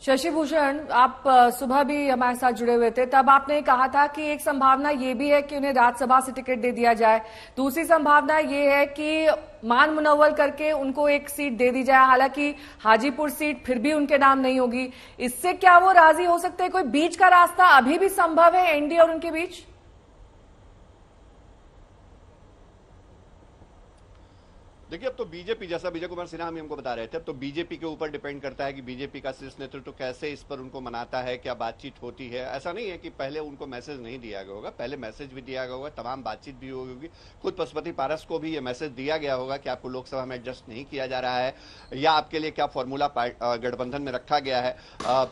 शशि भूषण, आप सुबह भी हमारे साथ जुड़े हुए थे, तब आपने कहा था कि एक संभावना ये भी है कि उन्हें राज्यसभा से टिकट दे दिया जाए, दूसरी संभावना ये है कि मान मुनव्वल करके उनको एक सीट दे दी जाए। हालांकि हाजीपुर सीट फिर भी उनके नाम नहीं होगी। इससे क्या वो राजी हो सकते हैं? कोई बीच का रास्ता अभी भी संभव है एनडीए और उनके बीच? देखिए, अब तो बीजेपी, जैसा विजय कुमार सिन्हा हमको बता रहे थे, अब तो बीजेपी के ऊपर डिपेंड करता है कि बीजेपी का शीर्ष नेतृत्व कैसे इस पर उनको मनाता है, क्या बातचीत होती है। ऐसा नहीं है कि पहले उनको मैसेज नहीं दिया गया होगा, पहले मैसेज भी दिया गया होगा, तमाम बातचीत भी होगी। खुद पशुपति पारस को भी ये मैसेज दिया गया होगा कि आपको लोकसभा में एडजस्ट नहीं किया जा रहा है, या आपके लिए क्या फॉर्मूला गठबंधन में रखा गया है।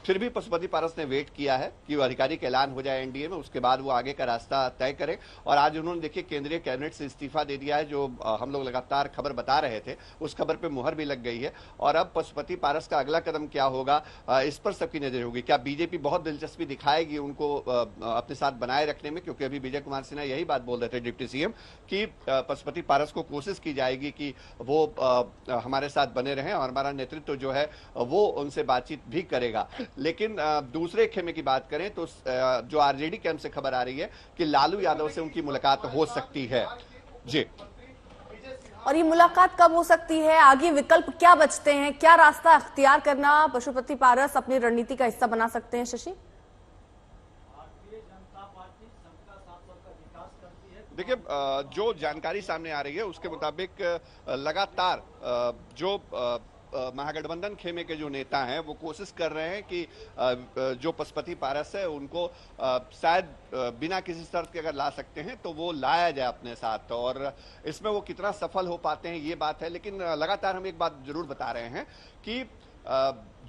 फिर भी पशुपति पारस ने वेट किया है कि वो आधिकारिक ऐलान हो जाए एनडीए में, उसके बाद वो आगे का रास्ता तय करें। और आज उन्होंने देखिए केंद्रीय कैबिनेट से इस्तीफा दे दिया है, जो हम लोग लगातार खबर बता रहे थे, उस खबर पे मुहर भी लग गई है। और अब पशुपति पारस का अगला कदम क्या होगा, इस पर सबकी नजर होगी। क्या बीजेपी बहुत दिलचस्पी दिखाएगी उनको अपने साथ बनाए रखने में? क्योंकि अभी विजय कुमार सिन्हा यही बात बोल रहे थे, डिप्टी सीएम, कि पशुपति पारस को कोशिश की जाएगी कि वो हमारे साथ बने रहें और हमारा नेतृत्व जो है वो उनसे बातचीत भी करेगा। लेकिन दूसरे खेमे की बात करें तो जो आरजेडी कैंप से खबर आ रही है कि लालू यादव से उनकी मुलाकात हो सकती है। जी, और ये मुलाकात कब हो सकती है? आगे विकल्प क्या बचते हैं? क्या रास्ता अख्तियार करना पशुपति पारस अपनी रणनीति का हिस्सा बना सकते हैं? शशि, देखिए, जो जानकारी सामने आ रही है उसके मुताबिक लगातार जो महागठबंधन खेमे के जो नेता हैं वो कोशिश कर रहे हैं कि जो पशुपति पारस है उनको शायद बिना किसी शर्त के अगर ला सकते हैं तो वो लाया जाए अपने साथ। और इसमें वो कितना सफल हो पाते हैं ये बात है। लेकिन लगातार हम एक बात जरूर बता रहे हैं कि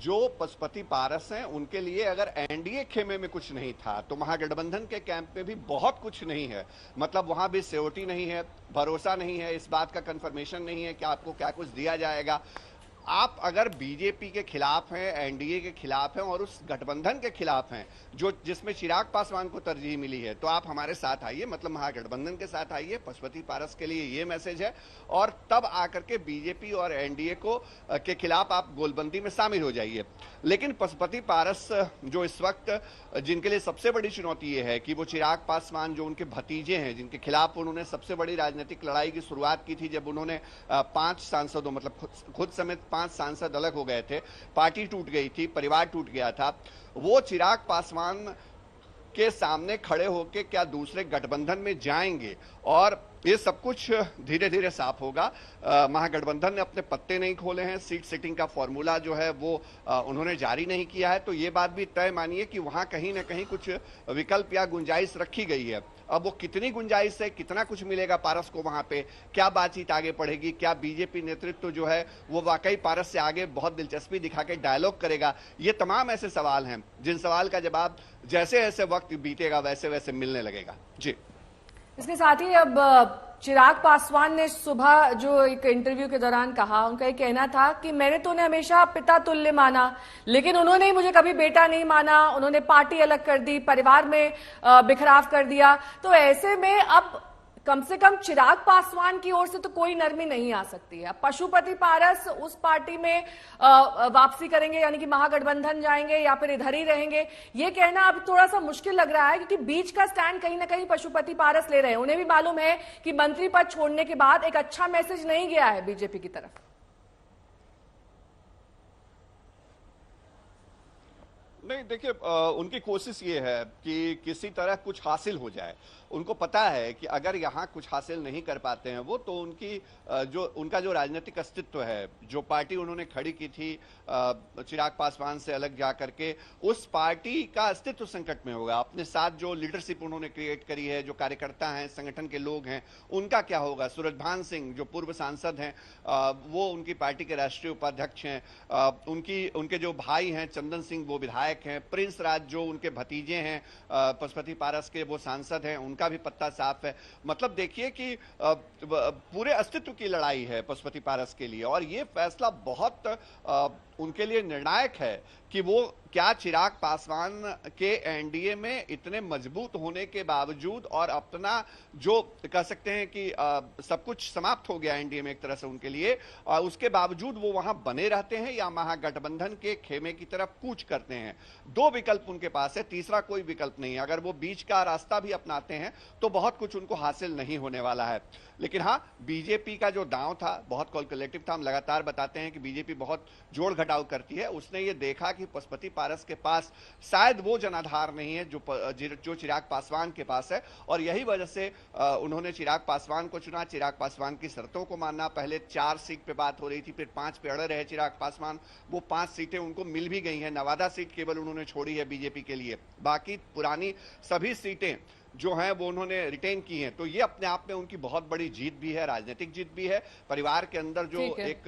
जो पशुपति पारस हैं उनके लिए अगर एनडीए खेमे में कुछ नहीं था तो महागठबंधन के कैंप में भी बहुत कुछ नहीं है। मतलब वहां भी सियोरिटी नहीं है, भरोसा नहीं है, इस बात का कंफर्मेशन नहीं है कि आपको क्या कुछ दिया जाएगा। आप अगर बीजेपी के खिलाफ हैं, एनडीए के खिलाफ हैं और उस गठबंधन के खिलाफ हैं जो जिसमें चिराग पासवान को तरजीह मिली है, तो आप हमारे साथ आइए, मतलब महागठबंधन के साथ आइए। पशुपति पारस के लिए ये मैसेज है। और तब आकर के बीजेपी और एनडीए को के खिलाफ आप गोलबंदी में शामिल हो जाइए। लेकिन पशुपति पारस जो इस वक्त जिनके लिए सबसे बड़ी चुनौती ये है कि वो चिराग पासवान जो उनके भतीजे हैं, जिनके खिलाफ उन्होंने सबसे बड़ी राजनीतिक लड़ाई की शुरुआत की थी जब उन्होंने 5 सांसदों, मतलब खुद समेत 5 सांसद अलग हो गए थे, पार्टी टूट गई थी, परिवार टूट गया था, वो चिराग पासवान के सामने खड़े होकर क्या दूसरे गठबंधन में जाएंगे? और ये सब कुछ धीरे धीरे साफ होगा। महागठबंधन ने अपने पत्ते नहीं खोले हैं, सीट सिटिंग का फॉर्मूला जो है वो उन्होंने जारी नहीं किया है। तो ये बात भी तय मानिए कि वहां कहीं ना कहीं कुछ विकल्प या गुंजाइश रखी गई है। अब वो कितनी गुंजाइश है, कितना कुछ मिलेगा पारस को वहां पे, क्या बातचीत आगे बढ़ेगी, क्या बीजेपी नेतृत्व जो है वो वाकई पारस से आगे बहुत दिलचस्पी दिखा के डायलॉग करेगा, ये तमाम ऐसे सवाल हैं जिन सवाल का जवाब जैसे जैसे वक्त बीतेगा वैसे वैसे मिलने लगेगा। जी, इसके साथ ही अब चिराग पासवान ने सुबह जो एक इंटरव्यू के दौरान कहा, उनका ये कहना था कि मैंने तो उन्हें हमेशा पिता तुल्य माना, लेकिन उन्होंने मुझे कभी बेटा नहीं माना। उन्होंने पार्टी अलग कर दी, परिवार में बिखराव कर दिया। तो ऐसे में अब कम से कम चिराग पासवान की ओर से तो कोई नरमी नहीं आ सकती है। पशुपति पारस उस पार्टी में वापसी करेंगे, यानी कि महागठबंधन जाएंगे, या फिर इधर ही रहेंगे, ये कहना अब थोड़ा सा मुश्किल लग रहा है, क्योंकि बीच का स्टैंड कहीं ना कहीं पशुपति पारस ले रहे हैं। उन्हें भी मालूम है कि मंत्री पद छोड़ने के बाद एक अच्छा मैसेज नहीं गया है बीजेपी की तरफ। नहीं, देखिए, उनकी कोशिश ये है कि किसी तरह कुछ हासिल हो जाए। उनको पता है कि अगर यहाँ कुछ हासिल नहीं कर पाते हैं वो, तो उनका जो राजनीतिक अस्तित्व है, जो पार्टी उन्होंने खड़ी की थी चिराग पासवान से अलग जा करके, उस पार्टी का अस्तित्व संकट में होगा। अपने साथ जो लीडरशिप उन्होंने क्रिएट करी है, जो कार्यकर्ता हैं, संगठन के लोग हैं, उनका क्या होगा? सूरजभान सिंह जो पूर्व सांसद हैं, वो उनकी पार्टी के राष्ट्रीय उपाध्यक्ष हैं। उनके जो भाई हैं चंदन सिंह, वो विधायक हैं। प्रिंस राज जो उनके भतीजे हैं पशुपति पारस के, वो सांसद हैं, उनका भी पत्ता साफ है। मतलब देखिए कि पूरे अस्तित्व की लड़ाई है पशुपति पारस के लिए। और ये फैसला बहुत उनके लिए निर्णायक है कि वो क्या चिराग पासवान के एनडीए में इतने मजबूत होने के बावजूद और अपना जो कह सकते हैं कि सब कुछ समाप्त हो गया एनडीए में एक तरह से उनके लिए, उसके बावजूद वो वहां बने रहते हैं या महागठबंधन के खेमे की तरफ कूच करते हैं। दो विकल्प उनके पास है, तीसरा कोई विकल्प नहीं है। अगर वो बीच का रास्ता भी अपनाते हैं तो बहुत कुछ उनको हासिल नहीं होने वाला है। लेकिन हाँ, बीजेपी का जो दांव था बहुत कैलकुलेटिव था। हम लगातार बताते हैं कि बीजेपी बहुत जोड़ घटाव करती है। उसने ये देखा कि पशुपति पारस के पास शायद वो जनाधार नहीं है जो चिराग पासवान के पास है, और यही वजह से उन्होंने चिराग पासवान को चुना। चिराग पासवान की शर्तों को मानना, पहले 4 सीट पे बात हो रही थी, फिर 5 पे अड़े रहे चिराग पासवान। वो 5 सीटें उनको मिल भी गई हैं। नवादा सीट केवल उन्होंने छोड़ी है बीजेपी के लिए, बाकी पुरानी सभी सीटें जो हैं वो उन्होंने रिटेन की हैं। तो ये अपने आप में उनकी बहुत बड़ी जीत भी है, राजनीतिक जीत भी है। परिवार के अंदर जो एक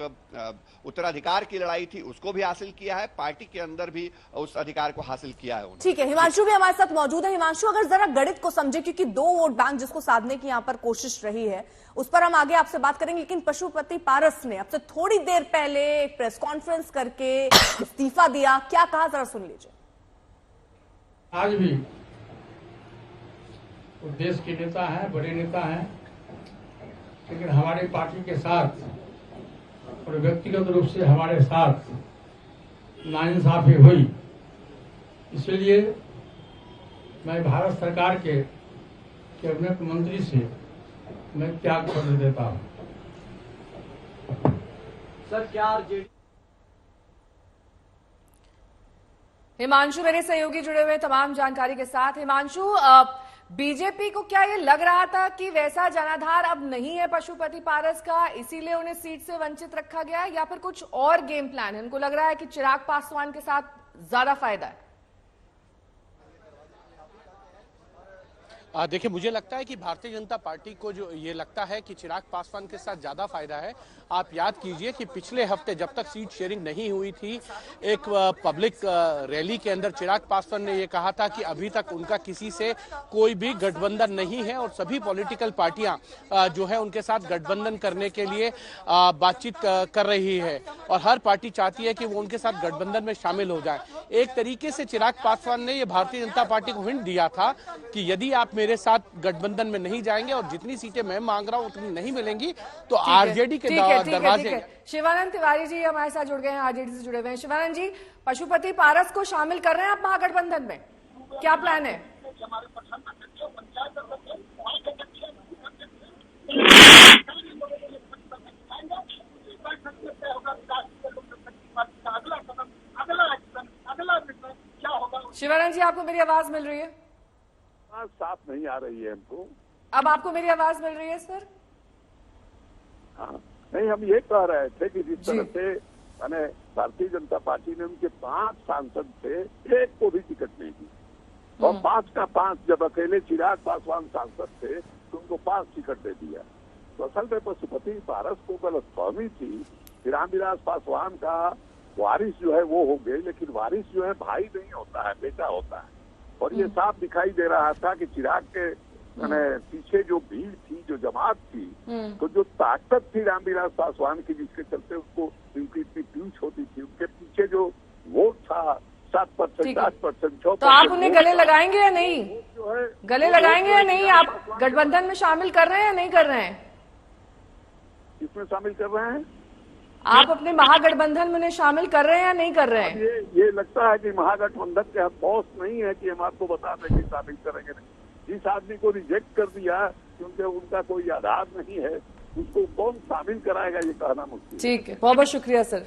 उत्तराधिकार की लड़ाई थी उसको भी हासिल किया है, पार्टी के अंदर भी उस अधिकार को हासिल किया है। ठीक है, हिमांशु भी हमारे साथ मौजूद है। हिमांशु, अगर जरा गणित को समझे, क्योंकि 2 वोट बैंक जिसको साधने की यहाँ पर कोशिश रही है उस पर हम आगे आपसे बात करेंगे, लेकिन पशुपति पारस ने अब से थोड़ी देर पहले एक प्रेस कॉन्फ्रेंस करके इस्तीफा दिया। क्या कहा, जरा सुन लीजिए। आज भी वो देश के नेता हैं, बड़े नेता हैं, लेकिन हमारी पार्टी के साथ और व्यक्तिगत रूप से हमारे साथ नाइंसाफी हुई। इसलिए मैं भारत सरकार के कैबिनेट मंत्री से मैं त्याग पत्र देता हूं। सर, क्या आरजेडी हिमांशु मेरे सहयोगी जुड़े हुए तमाम जानकारी के साथ। हिमांशु, बीजेपी को क्या ये लग रहा था कि वैसा जनाधार अब नहीं है पशुपति पारस का, इसीलिए उन्हें सीट से वंचित रखा गया है, या फिर कुछ और गेम प्लान है? उनको लग रहा है कि चिराग पासवान के साथ ज्यादा फायदा है? देखिए, मुझे लगता है कि भारतीय जनता पार्टी को जो ये लगता है कि चिराग पासवान के साथ ज्यादा फायदा है। आप याद कीजिए कि पिछले हफ्ते जब तक सीट शेयरिंग नहीं हुई थी, एक पब्लिक रैली के अंदर चिराग पासवान ने ये कहा था कि अभी तक उनका किसी से कोई भी गठबंधन नहीं है और सभी पॉलिटिकल पार्टियां जो है उनके साथ गठबंधन करने के लिए बातचीत कर रही है और हर पार्टी चाहती है कि वो उनके साथ गठबंधन में शामिल हो जाए। एक तरीके से चिराग पासवान ने ये भारतीय जनता पार्टी को हिंट दिया था कि यदि आप मेरे साथ गठबंधन में नहीं जाएंगे और जितनी सीटें मैं मांग रहा हूं उतनी नहीं मिलेंगी तो आरजेडी के दरवाजे। शिवानंद तिवारी जी हमारे साथ जुड़ गए हैं, आरजेडी से जुड़े हुए हैं। शिवानंद जी, पशुपति पारस को शामिल कर रहे हैं आप महागठबंधन में, क्या प्लान है? शिवानंद जी, आपको मेरी आवाज मिल रही है? साफ नहीं आ रही है हमको। अब आपको मेरी आवाज मिल रही है सर? हाँ, नहीं, हम ये कह रहे थे कि जिस तरह से मैंने भारतीय जनता पार्टी ने उनके 5 सांसद थे, एक को भी टिकट नहीं दी और 5 का 5 जब अकेले चिराग पासवान सांसद थे तो उनको 5 टिकट दे दिया। तो असल में पशुपति पारस को गलतफहमी थी कि रामविलास पासवान का वारिस जो है वो हो गए, लेकिन वारिस जो है भाई नहीं होता है, बेटा होता है। और ये साफ दिखाई दे रहा था कि चिराग के पीछे जो भीड़ थी, जो जमात थी, तो जो ताकत थी रामविलास पासवान की, जिसके चलते उसको उनकी इतनी पीछ होती थी, उनके पीछे जो वोट था 7%, 8%, 6%। तो आप उन्हें गले लगाएंगे या नहीं? जो है गले लगाएंगे या नहीं? आप गठबंधन में शामिल कर रहे हैं या नहीं कर रहे हैं? इसमें शामिल कर रहे हैं? आप अपने महागठबंधन में उन्हें शामिल कर रहे हैं या नहीं कर रहे हैं? ये लगता है कि महागठबंधन के हम बॉस नहीं है कि हम आपको बता दें कि शामिल करेंगे नहीं। जिस आदमी को रिजेक्ट कर दिया क्योंकि उनका कोई आधार नहीं है, उसको कौन शामिल कराएगा, ये कहना मुश्किल। ठीक है, बहुत बहुत शुक्रिया सर।